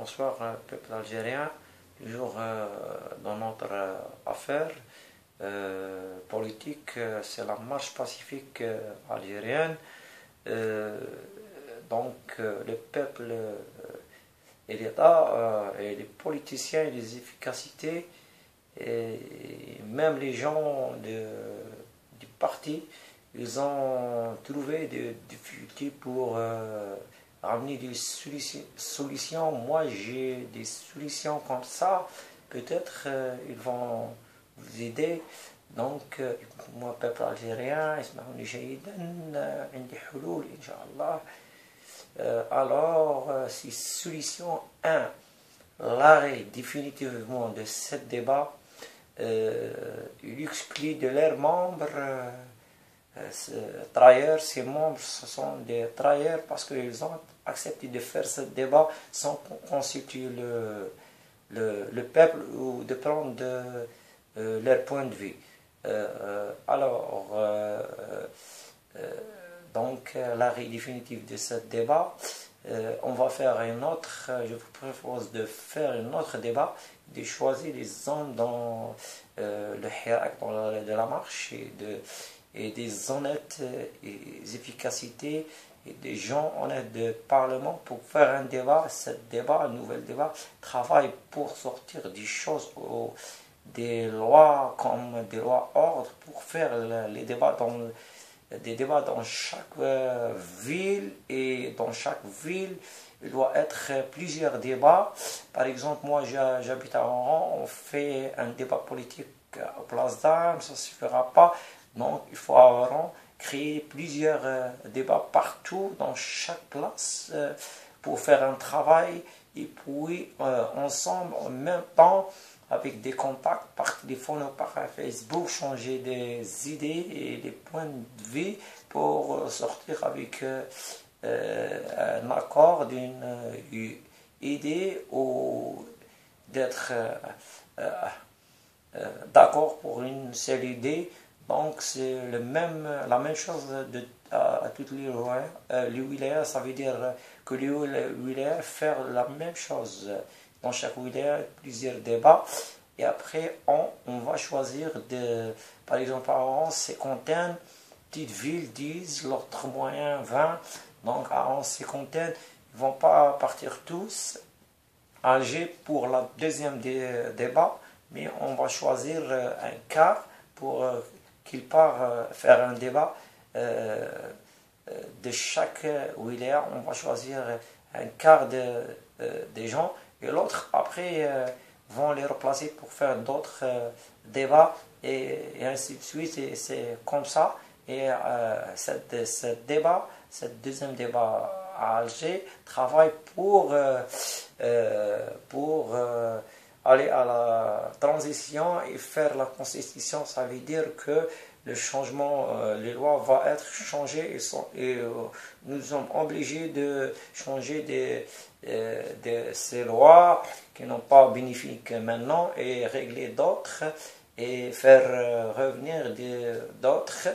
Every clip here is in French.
Bonsoir, peuple algérien. Toujours dans notre affaire politique, c'est la marche pacifique algérienne. Le peuple et l'État et les politiciens et les efficacités, et même les gens du parti, ils ont trouvé des difficultés pour ramener des solutions. Moi, j'ai des solutions comme ça. Peut-être ils vont vous aider. Donc, moi, peuple algérien, اسمعوني جيدا عندي حلول إن شاء الله. Alors, c'est solution 1, l'arrêt définitivement de ce débat. Il exclut de leurs membres trailleurs. Ces membres, ce sont des trailleurs parce qu'ils ont accepté de faire ce débat sans consulter le peuple ou de prendre leur point de vue. L'arrêt définitif de ce débat, on va faire un autre, je vous propose de faire un autre débat, de choisir les hommes dans le hirak, de la marche, et des honnêtes et efficacités, et des gens honnêtes de parlement pour faire un débat. Ce débat, un nouvel débat, travaille pour sortir des choses, des lois comme des lois ordres, pour faire les débats des débats dans chaque ville, et dans chaque ville il doit être plusieurs débats. Par exemple, moi j'habite à Oran, on fait un débat politique à Place d'Armes, ça ne suffira pas. Donc il faut à Oran créer plusieurs débats partout dans chaque place pour faire un travail, et puis ensemble en même temps avec des contacts par téléphone ou par Facebook, changer des idées et des points de vue pour sortir avec un accord d'une idée, ou d'être d'accord pour une seule idée. Donc c'est la même chose à toutes les wilayas. Ça veut dire que les wilayas font la même chose. Dans chaque wilaya, plusieurs débats, et après on va choisir par exemple à Oran, 51 petites villes 10, l'autre moyen 20. Donc à Oran, 51, ils ne vont pas partir tous à Alger pour la deuxième débat, mais on va choisir un quart pour qu'il part faire un débat de chaque wilaya. On va choisir un quart des gens, et l'autre après vont les replacer pour faire d'autres débats, et ainsi de suite. Et c'est comme ça. Et ce deuxième débat à Alger travaille pour aller à la transition et faire la constitution. Ça veut dire que le changement, les lois vont être changées, et nous sommes obligés de changer ces lois qui n'ont pas bénéfique maintenant, et régler d'autres, et faire revenir d'autres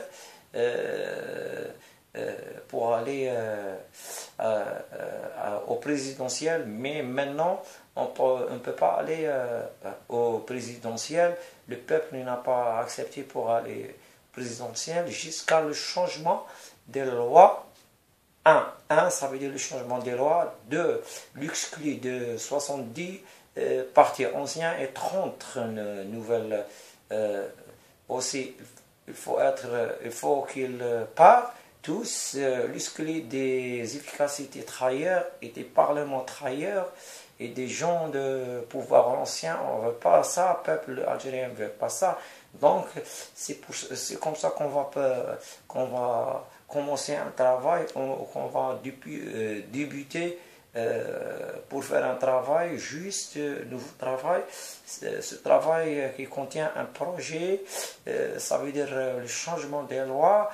pour aller au présidentiel. Mais maintenant on ne peut pas aller au présidentiel. Le peuple n'a pas accepté pour aller présidentiel jusqu'à le changement des lois. 1, ça veut dire le changement des lois. 2, l'exclu de 70 partis anciens et 30 nouvelles. Aussi, il faut qu'ils partent tous. L'exclu des efficacités travailleurs et des parlements travailleurs et des gens de pouvoir anciens. On ne veut pas ça, le peuple algérien ne veut pas ça. Donc c'est comme ça qu'on va commencer un travail, qu'on va débuter pour faire un travail juste, nouveau travail. Ce travail qui contient un projet, ça veut dire le changement des lois,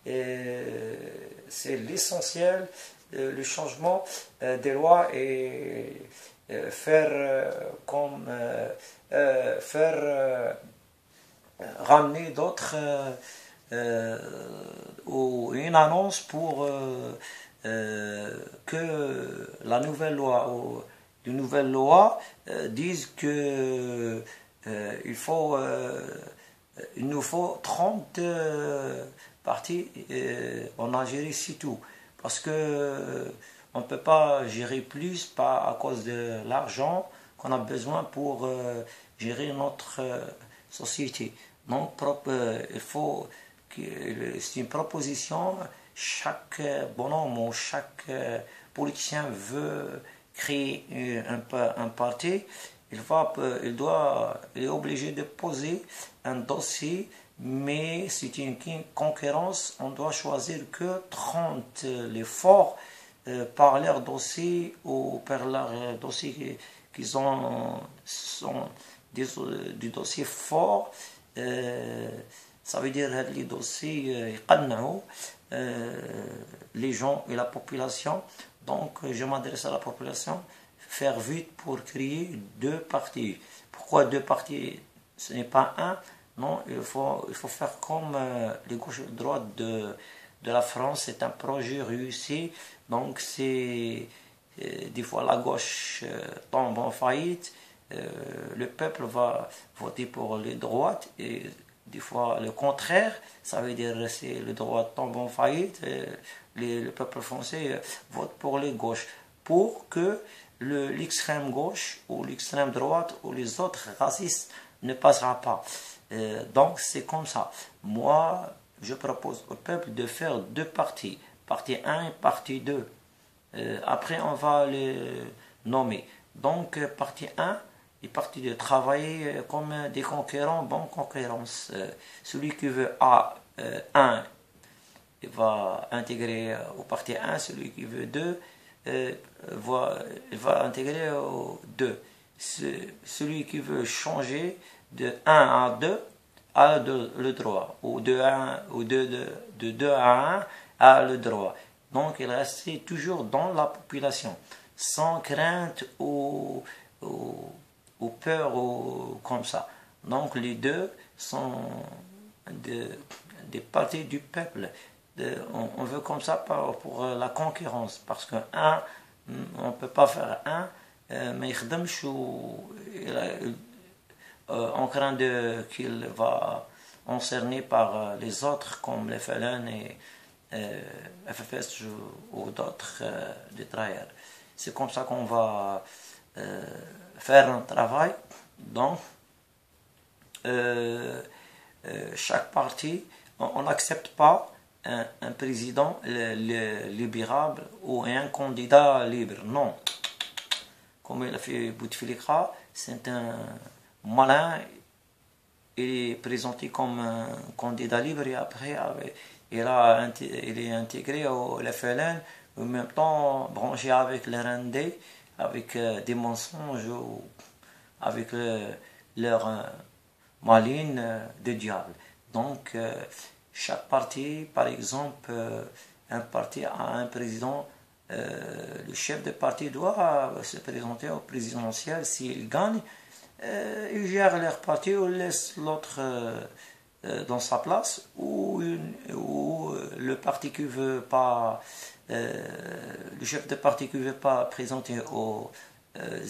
c'est l'essentiel, le changement des lois, et faire ramener d'autres ou une annonce pour que la nouvelle loi de nouvelles lois disent que il nous faut 30 partis en Algérie, c'est tout. Parce que on ne peut pas gérer plus à cause de l'argent qu'on a besoin pour gérer notre société. Donc, il faut c'est une proposition. Chaque bonhomme ou chaque politicien veut créer un parti, il est obligé de poser un dossier, mais c'est une concurrence. On doit choisir que 30 les forts par leur dossier ou par leur dossier qu'ils ont sont des dossiers forts. Ça veut dire que les dossiers les gens et la population. Donc je m'adresse à la population, faire vite pour créer 2 partis. Pourquoi 2 partis? Ce n'est pas un. Non, il faut faire comme les gauches et les droites de la France. C'est un projet réussi. Donc c'est des fois la gauche tombe en faillite. Le peuple va voter pour les droites et des fois le contraire. Ça veut dire que si le droit tombe en faillite, le peuple français vote pour les gauches. Pour que l'extrême gauche ou l'extrême droite ou les autres racistes ne passera pas. Donc c'est comme ça. Moi, je propose au peuple de faire 2 parties. Partie 1 et partie 2. Après, on va les nommer. Donc, partie 1 et partie 2. Travailler comme des concurrents, bonne concurrence. Celui qui veut A1, il va intégrer au partie 1. Celui qui veut 2, il va intégrer au 2. Celui qui veut changer de 1 à 2 a le droit. Ou de 2 à 1 a le droit. Donc il reste toujours dans la population, sans crainte ou peur ou comme ça. Donc les 2 sont des partis du peuple. On veut comme ça pour la concurrence, parce que on ne peut pas faire mais on craint qu'il va encerner par les autres comme les FLN et FFS ou d'autres détrailleurs. C'est comme ça qu'on va faire un travail. Donc chaque parti, on n'accepte pas un président libérable ou un candidat libre. Non. Comme il a fait Bouteflika, c'est un malin. Il est présenté comme un candidat libre et après il est intégré au FLN, en même temps branché avec le RND, avec des mensonges, avec leur maline de diable. Donc chaque parti, par exemple, un parti a un président, le chef de parti doit se présenter au présidentiel. S'il gagne, ils gèrent leur parti ou laissent l'autre dans sa place, ou le parti qui veut pas, le chef de parti qui veut pas présenter aux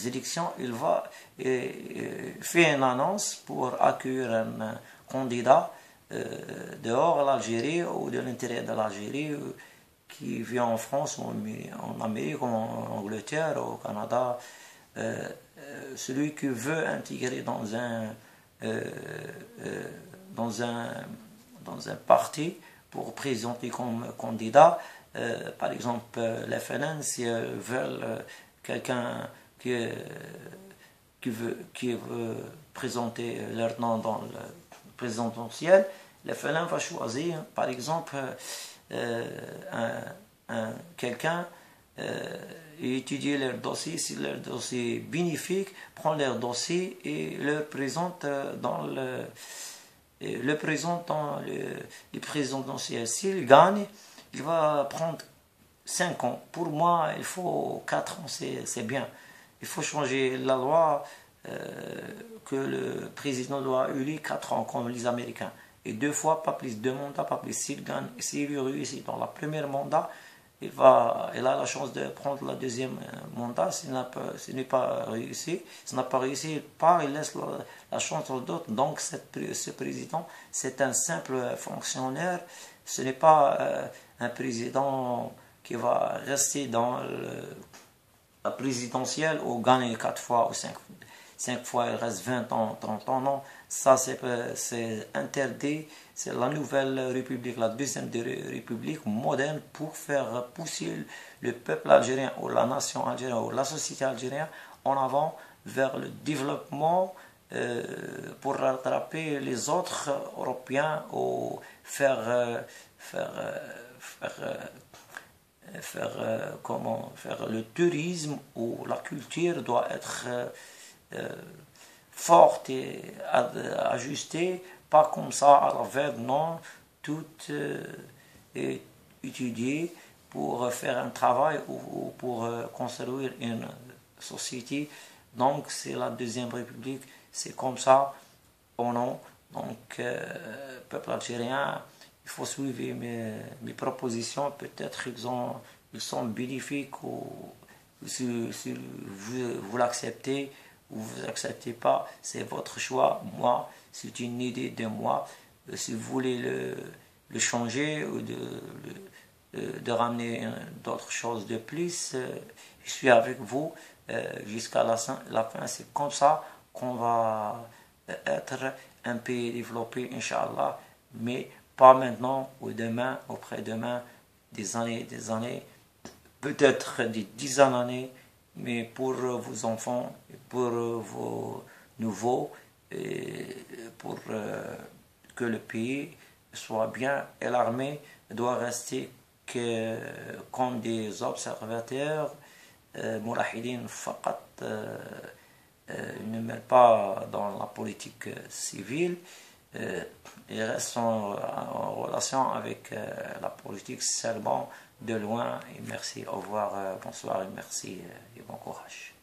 élections, il va faire une annonce pour accueillir un candidat dehors de l'Algérie ou de l'intérieur de l'Algérie qui vient en France ou en Amérique ou en Angleterre ou au Canada. Celui qui veut intégrer dans un parti pour présenter comme candidat, par exemple les FLN, si elles veulent quelqu'un qui veut présenter leur nom dans le présidentiel, les FLN va choisir par exemple quelqu'un et étudier leur dossier. Si leur dossier est bénéfique, prend leur dossier et le présente dans le présidentiel. S'il gagne, il va prendre 5 ans. Pour moi, il faut 4 ans, c'est bien. Il faut changer la loi que le président doit élire 4 ans, comme les Américains. Et 2 fois, pas plus, 2 mandats, pas plus. S'il gagne, s'il réussit dans le premier mandat, il a la chance de prendre le deuxième mandat. Ce n'est pas réussi, ça n'a pas réussi, il laisse la chance aux autres. Donc ce président, c'est un simple fonctionnaire. Ce n'est pas un président qui va rester dans la présidentielle ou gagner 4 fois ou 5 fois, il reste 20 ans, 30 ans. Non, ça c'est interdit. C'est la nouvelle république, la deuxième république moderne pour faire pousser le peuple algérien ou la nation algérienne ou la société algérienne en avant vers le développement pour rattraper les autres Européens ou faire le tourisme ou la culture doit être forte et ajustée, pas comme ça à l'aveugle, non, tout est étudié pour faire un travail ou pour construire une société. Donc c'est la deuxième république, c'est comme ça au nom. Donc peuple algérien, il faut suivre mes propositions, peut-être ils sont bénéfiques ou si vous l'acceptez ou vous acceptez pas, c'est votre choix. Moi, c'est une idée de moi. Si vous voulez le changer ou de ramener d'autres choses de plus, je suis avec vous jusqu'à la fin. C'est comme ça qu'on va être un pays développé, Inch'Allah, mais pas maintenant ou demain, après-demain, des années, peut-être des dizaines d'années, mais pour vos enfants, pour vos nouveaux, et pour que le pays soit bien, et l'armée doit rester comme des observateurs, mourahidin faqat, ne mêlent pas dans la politique civile, ils restent en relation avec la politique seulement de loin. Et merci, au revoir, bonsoir et merci et bon courage.